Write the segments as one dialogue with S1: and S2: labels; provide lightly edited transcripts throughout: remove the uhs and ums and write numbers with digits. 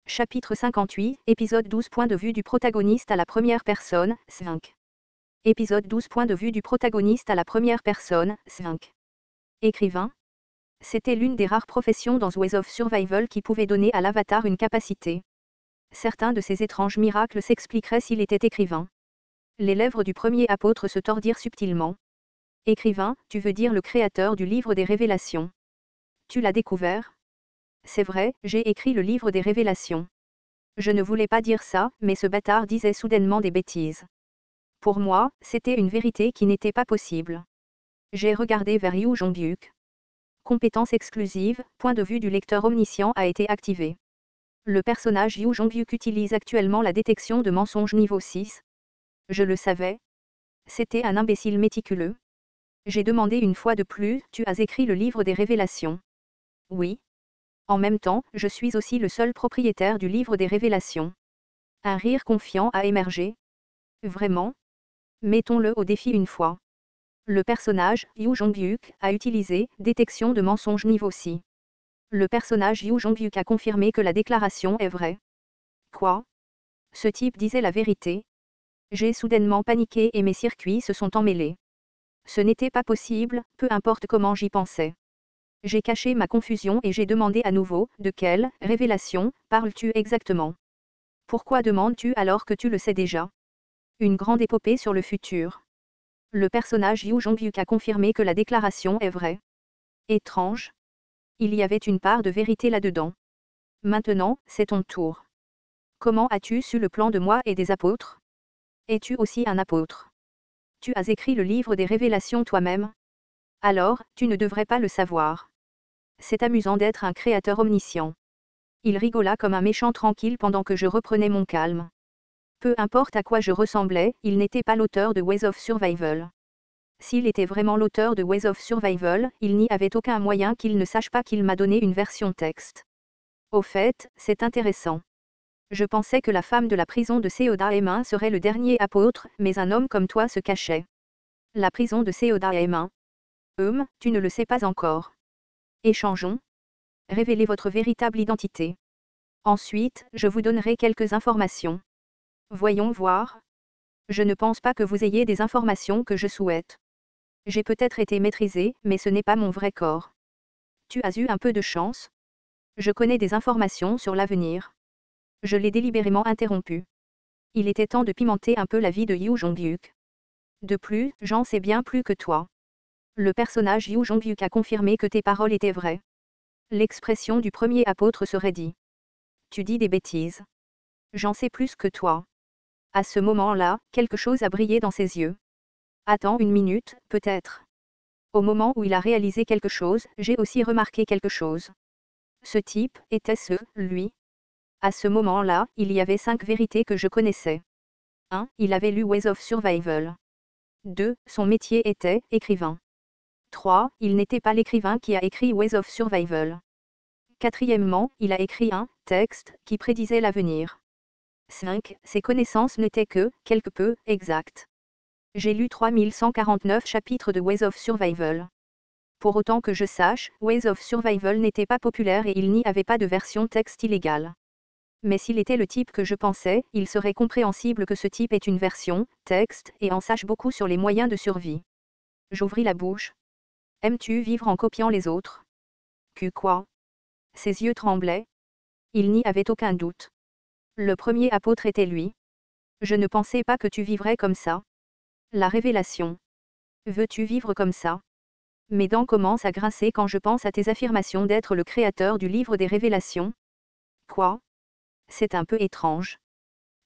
S1: Chapitre 58, épisode 12. Point de vue du protagoniste à la première personne, 5. Épisode 12. Point de vue du protagoniste à la première personne, 5. Écrivain. C'était l'une des rares professions dans Ways of Survival qui pouvait donner à l'avatar une capacité. Certains de ces étranges miracles s'expliqueraient s'il était écrivain. Les lèvres du premier apôtre se tordirent subtilement. Écrivain, tu veux dire le créateur du livre des révélations. Tu l'as découvert ? C'est vrai, j'ai écrit le livre des révélations. Je ne voulais pas dire ça, mais ce bâtard disait soudainement des bêtises. Pour moi, c'était une vérité qui n'était pas possible. J'ai regardé vers Yu Jongbyuk. Compétence exclusive, point de vue du lecteur omniscient a été activé. Le personnage Yu Jongbyuk utilise actuellement la détection de mensonges niveau 6. Je le savais. C'était un imbécile méticuleux. J'ai demandé une fois de plus, tu as écrit le livre des révélations. Oui. En même temps, je suis aussi le seul propriétaire du livre des révélations. Un rire confiant a émergé. Vraiment ? Mettons-le au défi une fois. Le personnage, Yu Jongbyuk, a utilisé « détection de mensonges niveau 6. Le personnage Yu Jongbyuk a confirmé que la déclaration est vraie. Quoi ? Ce type disait la vérité. J'ai soudainement paniqué et mes circuits se sont emmêlés. Ce n'était pas possible, peu importe comment j'y pensais. J'ai caché ma confusion et j'ai demandé à nouveau, de quelle révélation parles-tu exactement ? Pourquoi demandes-tu alors que tu le sais déjà ? Une grande épopée sur le futur. Le personnage Yu Jongbyuk a confirmé que la déclaration est vraie. Étrange. Il y avait une part de vérité là-dedans. Maintenant, c'est ton tour. Comment as-tu su le plan de moi et des apôtres ? Es-tu aussi un apôtre ? Tu as écrit le livre des révélations toi-même ? Alors, tu ne devrais pas le savoir. C'est amusant d'être un créateur omniscient. Il rigola comme un méchant tranquille pendant que je reprenais mon calme. Peu importe à quoi je ressemblais, il n'était pas l'auteur de Ways of Survival. S'il était vraiment l'auteur de Ways of Survival, il n'y avait aucun moyen qu'il ne sache pas qu'il m'a donné une version texte. Au fait, c'est intéressant. Je pensais que la femme de la prison de Seoda serait le dernier apôtre, mais un homme comme toi se cachait. La prison de Seoda. Tu ne le sais pas encore. Échangeons. Révélez votre véritable identité. Ensuite, je vous donnerai quelques informations. Voyons voir. Je ne pense pas que vous ayez des informations que je souhaite. J'ai peut-être été maîtrisé, mais ce n'est pas mon vrai corps. Tu as eu un peu de chance ? Je connais des informations sur l'avenir. Je l'ai délibérément interrompu. Il était temps de pimenter un peu la vie de Yu Jongbyuk. De plus, j'en sais bien plus que toi. Le personnage Yu Jongbyuk a confirmé que tes paroles étaient vraies. L'expression du premier apôtre serait dit. Tu dis des bêtises. J'en sais plus que toi. À ce moment-là, quelque chose a brillé dans ses yeux. Attends une minute, peut-être. Au moment où il a réalisé quelque chose, j'ai aussi remarqué quelque chose. Ce type, était-ce lui ? À ce moment-là, il y avait 5 vérités que je connaissais. 1. Il avait lu Ways of Survival. 2. Son métier était écrivain. 3. Il n'était pas l'écrivain qui a écrit Ways of Survival. Quatrièmement, il a écrit un texte qui prédisait l'avenir. 5. Ses connaissances n'étaient que, quelque peu, exactes. J'ai lu 3149 chapitres de Ways of Survival. Pour autant que je sache, Ways of Survival n'était pas populaire et il n'y avait pas de version texte illégale. Mais s'il était le type que je pensais, il serait compréhensible que ce type ait une version texte et en sache beaucoup sur les moyens de survie. J'ouvris la bouche. Aimes-tu vivre en copiant les autres ? Quoi ? Ses yeux tremblaient. Il n'y avait aucun doute. Le premier apôtre était lui. Je ne pensais pas que tu vivrais comme ça. La révélation. Veux-tu vivre comme ça ? Mes dents commencent à grincer quand je pense à tes affirmations d'être le créateur du livre des révélations. Quoi ? C'est un peu étrange.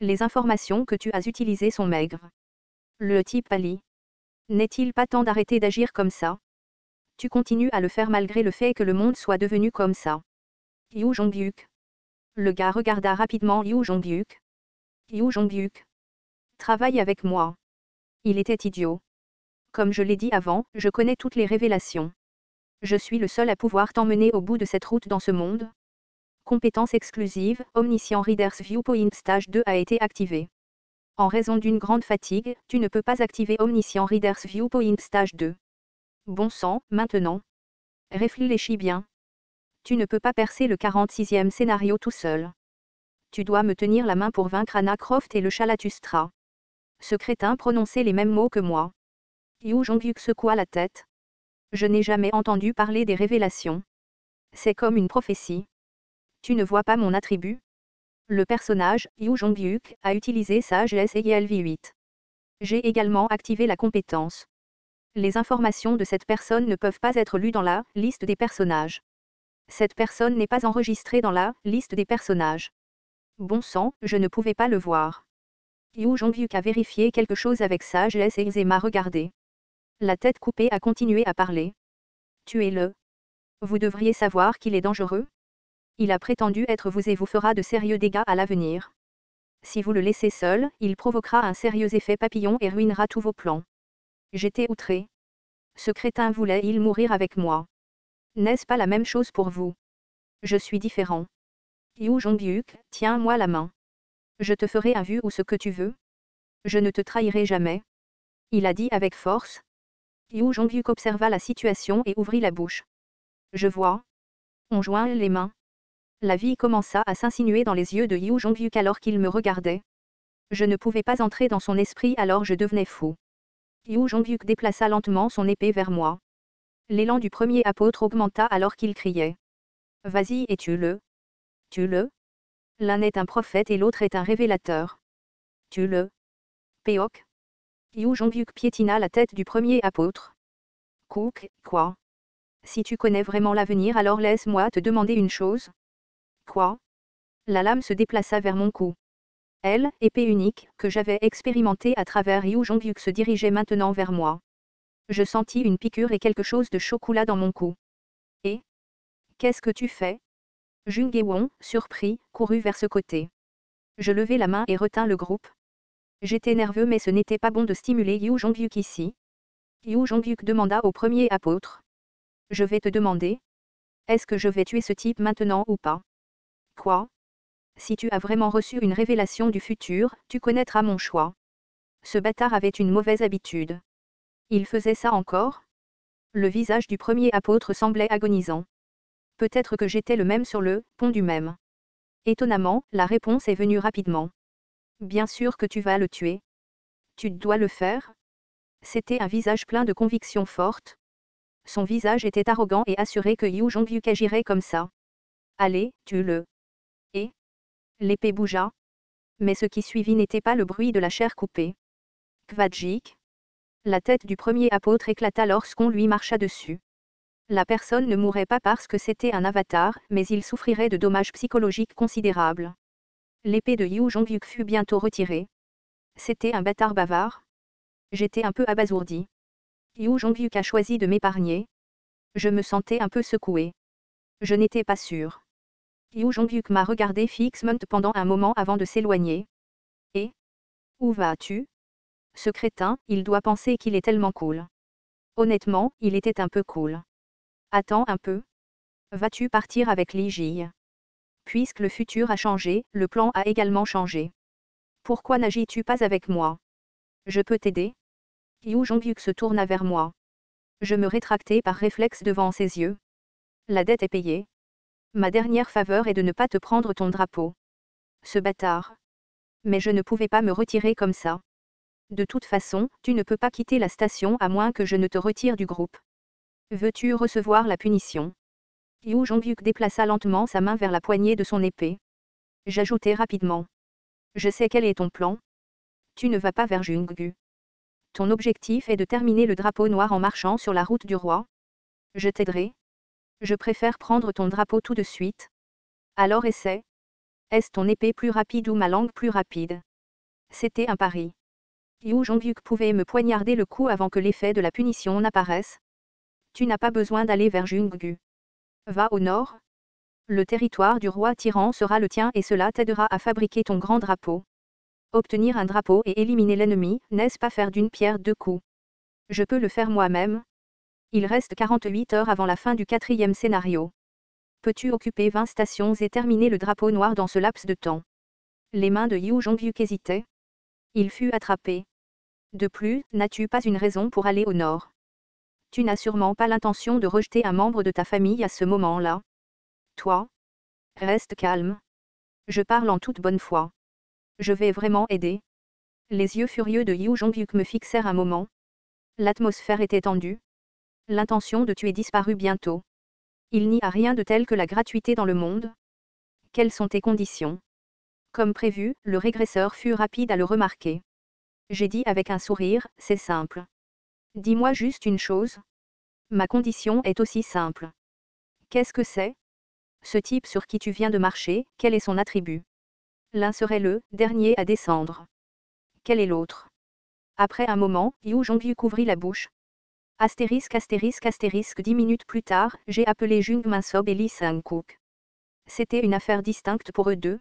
S1: Les informations que tu as utilisées sont maigres. Le type pâlit. N'est-il pas temps d'arrêter d'agir comme ça ? Tu continues à le faire malgré le fait que le monde soit devenu comme ça. Yu Jongbyuk. Le gars regarda rapidement Yu Jongbyuk. Yu Jongbyuk. Travaille avec moi. Il était idiot. Comme je l'ai dit avant, je connais toutes les révélations. Je suis le seul à pouvoir t'emmener au bout de cette route dans ce monde. Compétence exclusive, Omniscient Reader's Viewpoint Stage 2 a été activé. En raison d'une grande fatigue, tu ne peux pas activer Omniscient Reader's Viewpoint Stage 2. Bon sang, maintenant. Réfléchis bien. Tu ne peux pas percer le 46e scénario tout seul. tu dois me tenir la main pour vaincre Anna Croft et le Chalatustra. Ce crétin prononçait les mêmes mots que moi. Yu Jong-hyuk secoua la tête. Je n'ai jamais entendu parler des révélations. C'est comme une prophétie. Tu ne vois pas mon attribut? Le personnage, Yu Jong-hyuk, a utilisé sagesse égale V8. J'ai également activé la compétence. Les informations de cette personne ne peuvent pas être lues dans la liste des personnages. Cette personne n'est pas enregistrée dans la liste des personnages. Bon sang, je ne pouvais pas le voir. Yu Jong-hyuk a vérifié quelque chose avec sagesse et m'a regardé. La tête coupée a continué à parler. Tuez-le. Vous devriez savoir qu'il est dangereux. Il a prétendu être vous et vous fera de sérieux dégâts à l'avenir. Si vous le laissez seul, il provoquera un sérieux effet papillon et ruinera tous vos plans. J'étais outré. Ce crétin voulait-il mourir avec moi? N'est-ce pas la même chose pour vous? Je suis différent. Yu Jong-hyuk, tiens-moi la main. Je te ferai un vu ou ce que tu veux. Je ne te trahirai jamais. Il a dit avec force. Yu Jong-hyuk observa la situation et ouvrit la bouche. Je vois. On joint les mains. La vie commença à s'insinuer dans les yeux de Yu Jong-hyuk alors qu'il me regardait. Je ne pouvais pas entrer dans son esprit alors je devenais fou. Yu Jong-hyuk déplaça lentement son épée vers moi. L'élan du premier apôtre augmenta alors qu'il criait. Vas-y et tue-le. Tue-le. L'un est un prophète et l'autre est un révélateur. Tue-le. Péok. Yu Jong-hyuk piétina la tête du premier apôtre. Cook, quoi? Si tu connais vraiment l'avenir alors laisse-moi te demander une chose. Quoi? La lame se déplaça vers mon cou. Elle, épée unique, que j'avais expérimentée à travers Yu Jong-hyuk se dirigeait maintenant vers moi. Je sentis une piqûre et quelque chose de chaud coula dans mon cou. Et? Qu'est-ce que tu fais? Jung Hae-won, surpris, courut vers ce côté. Je levai la main et retins le groupe. J'étais nerveux mais ce n'était pas bon de stimuler Yu Jong-hyuk ici. Yu Jong-hyuk demanda au premier apôtre. Je vais te demander. Est-ce que je vais tuer ce type maintenant ou pas? Quoi? Si tu as vraiment reçu une révélation du futur, tu connaîtras mon choix. Ce bâtard avait une mauvaise habitude. Il faisait ça encore? Le visage du premier apôtre semblait agonisant. Peut-être que j'étais le même sur le pont du même. Étonnamment, la réponse est venue rapidement. Bien sûr que tu vas le tuer. Tu dois le faire? C'était un visage plein de conviction forte. Son visage était arrogant et assuré que Yu Jong-hyuk agirait comme ça. Allez, tue-le. Et? L'épée bougea. Mais ce qui suivit n'était pas le bruit de la chair coupée. Kvadjik. La tête du premier apôtre éclata lorsqu'on lui marcha dessus. La personne ne mourrait pas parce que c'était un avatar, mais il souffrirait de dommages psychologiques considérables. L'épée de Yu Jong-hyuk fut bientôt retirée. C'était un bâtard bavard. J'étais un peu abasourdi. Yu Jong-hyuk a choisi de m'épargner. Je me sentais un peu secoué. Je n'étais pas sûr. Yu Jong-hyuk m'a regardé fixement pendant un moment avant de s'éloigner. Et? Où vas-tu? Ce crétin, il doit penser qu'il est tellement cool. Honnêtement, il était un peu cool. Attends un peu. Vas-tu partir avec Lee Ji? Puisque le futur a changé, le plan a également changé. Pourquoi n'agis-tu pas avec moi? Je peux t'aider? Yu Jong-hyuk se tourna vers moi. Je me rétractai par réflexe devant ses yeux. La dette est payée. Ma dernière faveur est de ne pas te prendre ton drapeau. Ce bâtard. Mais je ne pouvais pas me retirer comme ça. De toute façon, tu ne peux pas quitter la station à moins que je ne te retire du groupe. Veux-tu recevoir la punition? Yu Jong-hyuk déplaça lentement sa main vers la poignée de son épée. J'ajoutai rapidement. Je sais quel est ton plan. Tu ne vas pas vers Jung-gu. Ton objectif est de terminer le drapeau noir en marchant sur la route du roi. Je t'aiderai. Je préfère prendre ton drapeau tout de suite. Alors essaie. Est-ce ton épée plus rapide ou ma langue plus rapide? C'était un pari. Yu Jong-hyuk pouvait me poignarder le cou avant que l'effet de la punition n'apparaisse. Tu n'as pas besoin d'aller vers Jung-gu. Va au nord. Le territoire du roi tyran sera le tien et cela t'aidera à fabriquer ton grand drapeau. Obtenir un drapeau et éliminer l'ennemi, n'est-ce pas faire d'une pierre deux coups? Je peux le faire moi-même. Il reste 48 heures avant la fin du 4e scénario. Peux-tu occuper 20 stations et terminer le drapeau noir dans ce laps de temps? Les mains de Yu Jong-hyuk hésitaient. Il fut attrapé. De plus, n'as-tu pas une raison pour aller au nord? Tu n'as sûrement pas l'intention de rejeter un membre de ta famille à ce moment-là. Toi? Reste calme. Je parle en toute bonne foi. Je vais vraiment aider. Les yeux furieux de Yu Jongyuk me fixèrent un moment. L'atmosphère était tendue. L'intention de tuer disparut bientôt. Il n'y a rien de tel que la gratuité dans le monde. Quelles sont tes conditions? Comme prévu, le régresseur fut rapide à le remarquer. J'ai dit avec un sourire, c'est simple. Dis-moi juste une chose. Ma condition est aussi simple. Qu'est-ce que c'est? Ce type sur qui tu viens de marcher, quel est son attribut? L'un serait le dernier à descendre. Quel est l'autre? Après un moment, Yu Jongyuk ouvrit la bouche. Astérisque astérisque astérisque 10 minutes plus tard, j'ai appelé Jung Min-sob et Lee Sang-kook. C'était une affaire distincte pour eux deux.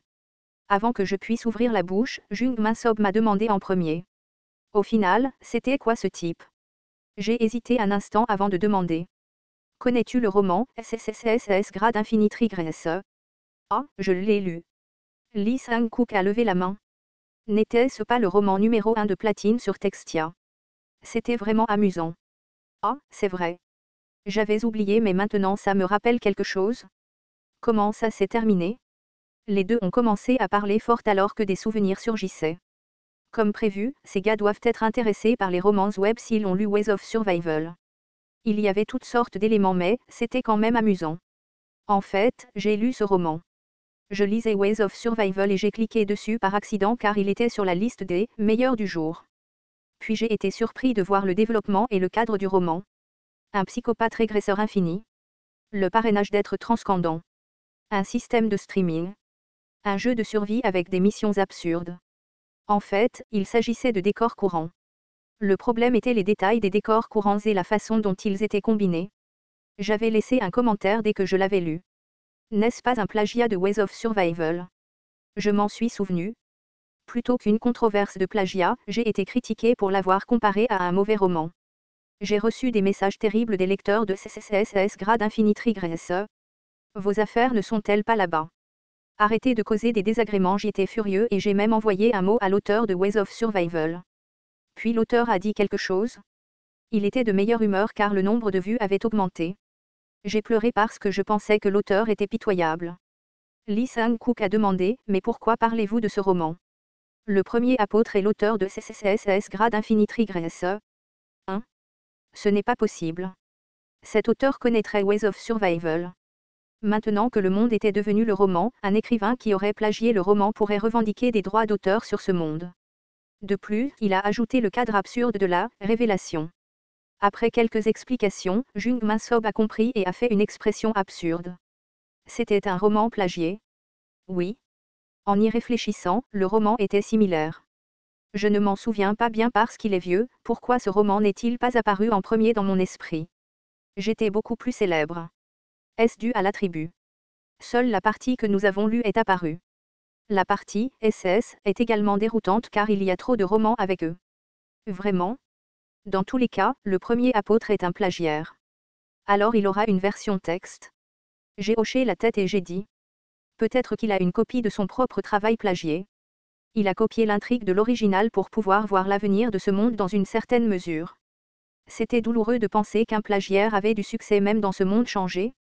S1: Avant que je puisse ouvrir la bouche, Jung Min-sob m'a demandé en premier. Au final, c'était quoi ce type? J'ai hésité un instant avant de demander. Connais-tu le roman SSSS Grade Infinite Regress? Ah, je l'ai lu. Lee Sang-kook a levé la main. N'était-ce pas le roman numéro 1 de Platine sur Textia? C'était vraiment amusant. Ah, c'est vrai. J'avais oublié mais maintenant ça me rappelle quelque chose. Comment ça s'est terminé? Les deux ont commencé à parler fort alors que des souvenirs surgissaient. Comme prévu, ces gars doivent être intéressés par les romans web s'ils ont lu Ways of Survival. Il y avait toutes sortes d'éléments mais, c'était quand même amusant. En fait, j'ai lu ce roman. Je lisais Ways of Survival et j'ai cliqué dessus par accident car il était sur la liste des meilleurs du jour. Puis j'ai été surpris de voir le développement et le cadre du roman. Un psychopathe régresseur infini. Le parrainage d'êtres transcendants. Un système de streaming. Un jeu de survie avec des missions absurdes. En fait, il s'agissait de décors courants. Le problème était les détails des décors courants et la façon dont ils étaient combinés. J'avais laissé un commentaire dès que je l'avais lu. N'est-ce pas un plagiat de Ways of Survival? Je m'en suis souvenu. Plutôt qu'une controverse de plagiat, j'ai été critiqué pour l'avoir comparé à un mauvais roman. J'ai reçu des messages terribles des lecteurs de SSSS Grade Infinite Regress. Vos affaires ne sont-elles pas là-bas? Arrêtez de causer des désagréments, j'étais furieux et j'ai même envoyé un mot à l'auteur de Ways of Survival. Puis l'auteur a dit quelque chose. Il était de meilleure humeur car le nombre de vues avait augmenté. J'ai pleuré parce que je pensais que l'auteur était pitoyable. Lee Sang-kook a demandé, mais pourquoi parlez-vous de ce roman? Le premier apôtre est l'auteur de SSSS Grade Infinite Regress. Hein? Ce n'est pas possible. Cet auteur connaîtrait Ways of Survival. Maintenant que le monde était devenu le roman, un écrivain qui aurait plagié le roman pourrait revendiquer des droits d'auteur sur ce monde. De plus, il a ajouté le cadre absurde de la révélation. Après quelques explications, Jung Min-sob a compris et a fait une expression absurde. C'était un roman plagié? Oui. En y réfléchissant, le roman était similaire. Je ne m'en souviens pas bien parce qu'il est vieux, pourquoi ce roman n'est-il pas apparu en premier dans mon esprit? J'étais beaucoup plus célèbre. Est-ce dû à l'attribut? Seule la partie que nous avons lue est apparue. La partie SS est également déroutante car il y a trop de romans avec eux. Vraiment? Dans tous les cas, le premier apôtre est un plagiaire. Alors il aura une version texte. J'ai hoché la tête et j'ai dit. Peut-être qu'il a une copie de son propre travail plagié. Il a copié l'intrigue de l'original pour pouvoir voir l'avenir de ce monde dans une certaine mesure. C'était douloureux de penser qu'un plagiaire avait du succès même dans ce monde changé.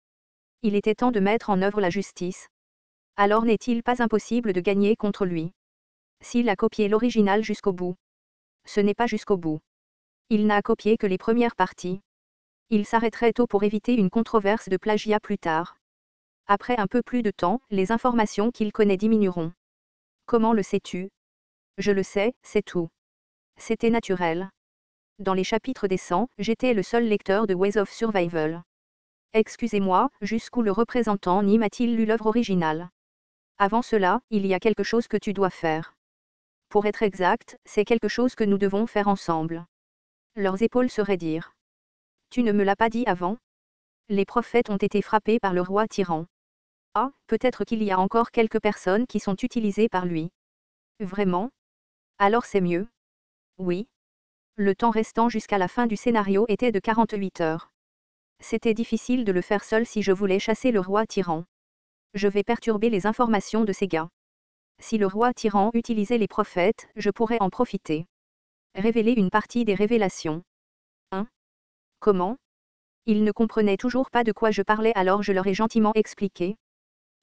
S1: Il était temps de mettre en œuvre la justice. Alors n'est-il pas impossible de gagner contre lui? S'il a copié l'original jusqu'au bout. Ce n'est pas jusqu'au bout. Il n'a copié que les premières parties. Il s'arrêterait tôt pour éviter une controverse de plagiat plus tard. Après un peu plus de temps, les informations qu'il connaît diminueront. Comment le sais-tu? Je le sais, c'est tout. C'était naturel. Dans les chapitres des 100, j'étais le seul lecteur de Ways of Survival. Excusez-moi, jusqu'où le représentant Nim a-t-il lu l'œuvre originale? Avant cela, il y a quelque chose que tu dois faire. Pour être exact, c'est quelque chose que nous devons faire ensemble. Leurs épaules se raidirent. Tu ne me l'as pas dit avant? Les prophètes ont été frappés par le roi tyran. Ah, peut-être qu'il y a encore quelques personnes qui sont utilisées par lui. Vraiment? Alors c'est mieux. Oui. Le temps restant jusqu'à la fin du scénario était de 48 heures. C'était difficile de le faire seul si je voulais chasser le roi tyran. Je vais perturber les informations de ces gars. Si le roi tyran utilisait les prophètes, je pourrais en profiter. Révéler une partie des révélations. Hein? Comment? Ils ne comprenaient toujours pas de quoi je parlais alors je leur ai gentiment expliqué.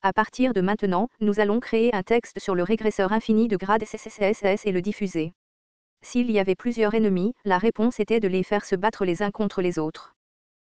S1: À partir de maintenant, nous allons créer un texte sur le régresseur infini de grade SSSS et le diffuser. S'il y avait plusieurs ennemis, la réponse était de les faire se battre les uns contre les autres.